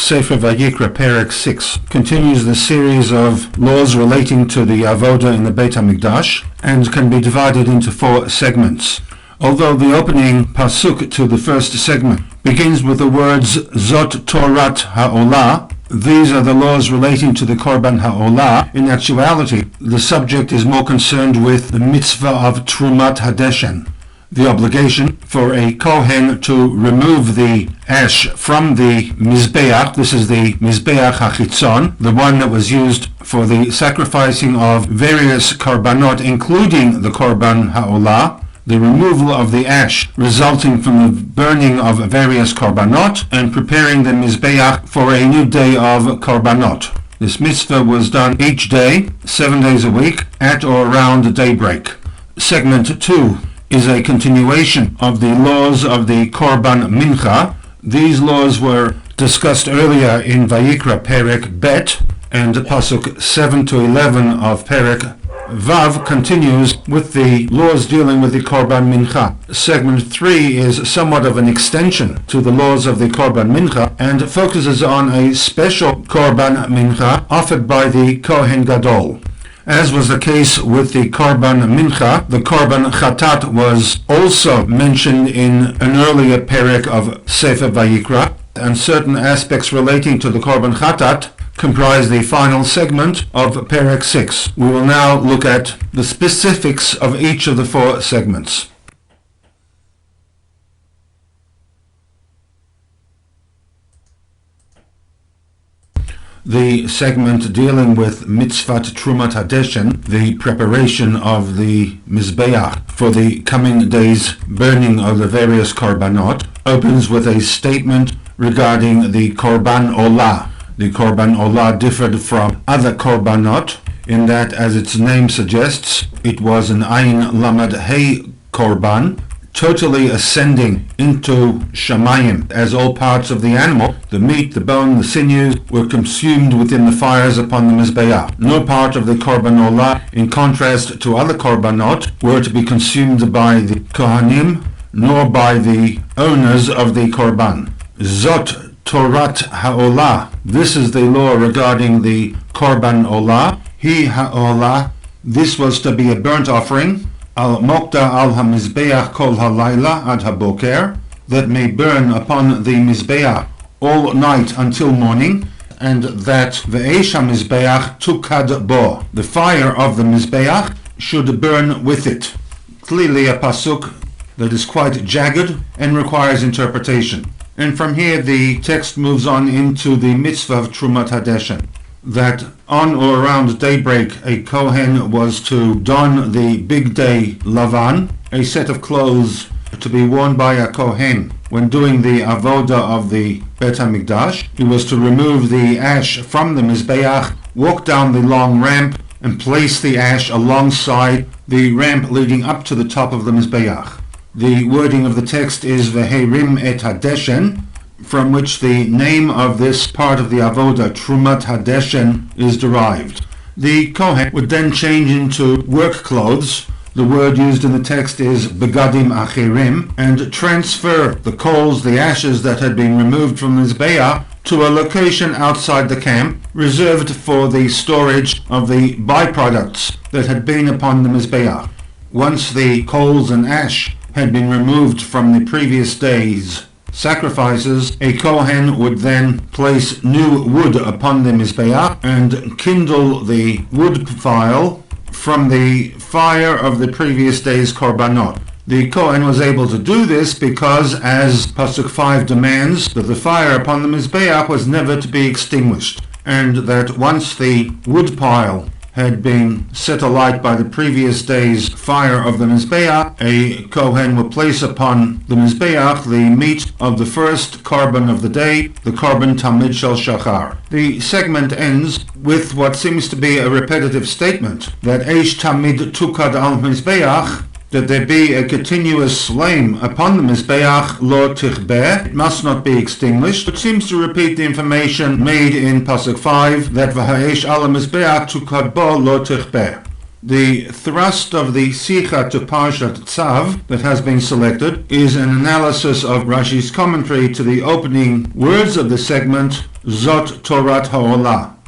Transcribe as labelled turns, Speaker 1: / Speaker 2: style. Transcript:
Speaker 1: Sefer Vayikra Perek 6 continues the series of laws relating to the avoda in the Beit HaMikdash and can be divided into 4 segments. Although the opening pasuk to the first segment begins with the words Zot Torat Ha'olah, these are the laws relating to the Korban Ha'olah. In actuality, the subject is more concerned with the mitzvah of TERUMAT HaDESHEN, the obligation for a Kohen to remove the ash from the Mizbeach. This is the Mizbeach HaChitzon, the one that was used for the sacrificing of various Korbanot, including the Korban Ha'olah, the removal of the ash resulting from the burning of various Korbanot, and preparing the Mizbeach for a new day of Korbanot. This mitzvah was done each day, 7 days a week, at or around daybreak. Segment 2 is a continuation of the laws of the Korban Mincha. These laws were discussed earlier in Vayikra Perek Bet, and Pasuk 7 to 11 of Perek Vav continues with the laws dealing with the Korban Mincha. Segment 3 is somewhat of an extension to the laws of the Korban Mincha and focuses on a special Korban Mincha offered by the Kohen Gadol. As was the case with the Korban Mincha, the Korban Chatat was also mentioned in an earlier Perek of Sefer Vayikra, and certain aspects relating to the Korban Chatat comprise the final segment of Perek 6. We will now look at the specifics of each of the 4 segments. The segment dealing with MITZVAT TERUMAT HaDESHEN, the preparation of the Mizbeach for the coming day's burning of the various Korbanot, opens with a statement regarding the Korban Olah. The Korban Olah differed from other Korbanot in that, as its name suggests, it was an Ayin Lamed Hey Korban, totally ascending into Shamayim, as all parts of the animal, the meat, the bone, the sinews, were consumed within the fires upon the Mizbeach. No part of the Korban Olah, in contrast to other Korbanot, were to be consumed by the Kohanim, nor by the owners of the Korban. Zot Torat Ha'olah. This is the law regarding the Korban Olah. Hi Ha'olah. This was to be a burnt offering. Al Mokta al HaMizbeach Kol HaLayla Ad HaBoker, that may burn upon the Mizbeach all night until morning, and that Ve'esh HaMizbeach Tukad Bo, the fire of the Mizbeach should burn with it. Clearly a pasuk that is quite jagged and requires interpretation. And from here the text moves on into the mitzvah of TERUMAT HaDESHEN, that on or around daybreak a Kohen was to don the big day Lavan, a set of clothes to be worn by a Kohen when doing the avoda of the Beit HaMikdash. He was to remove the ash from the Mizbeach, walk down the long ramp, and place the ash alongside the ramp leading up to the top of the Mizbeach. The wording of the text is Veherim et HaDeshen, from which the name of this part of the avoda, TERUMAT HaDESHEN, is derived. The Kohen would then change into work clothes. The word used in the text is Begadim Achirim, and transfer the coals, the ashes that had been removed from the Mizbeach, to a location outside the camp, reserved for the storage of the byproducts that had been upon the Mizbeach. Once the coals and ash had been removed from the previous day's sacrifices, a Kohen would then place new wood upon the Mizbeach and kindle the wood pile from the fire of the previous day's Korbanot. The Kohen was able to do this because, as Pasuk 5 demands, that the fire upon the Mizbeach was never to be extinguished, and that once the wood pile had been set alight by the previous day's fire of the Mizbeach, a Kohen would place upon the Mizbeach the meat of the first Korban of the day, the Korban Tamid Shel Shachar. The segment ends with what seems to be a repetitive statement, that Eish Tamid Tukad al Mizbeach, that there be a continuous flame upon the Mizbeach, lo tichbeh, it must not be extinguished, which seems to repeat the information made in Pasuk 5, that v'ha'esh ala Mizbeach tukad bo lo tichbeh. The thrust of the SICHAH to Parshat Tzav that has been selected is an analysis of Rashi's commentary to the opening words of the segment, Zot Torat Ha'olah.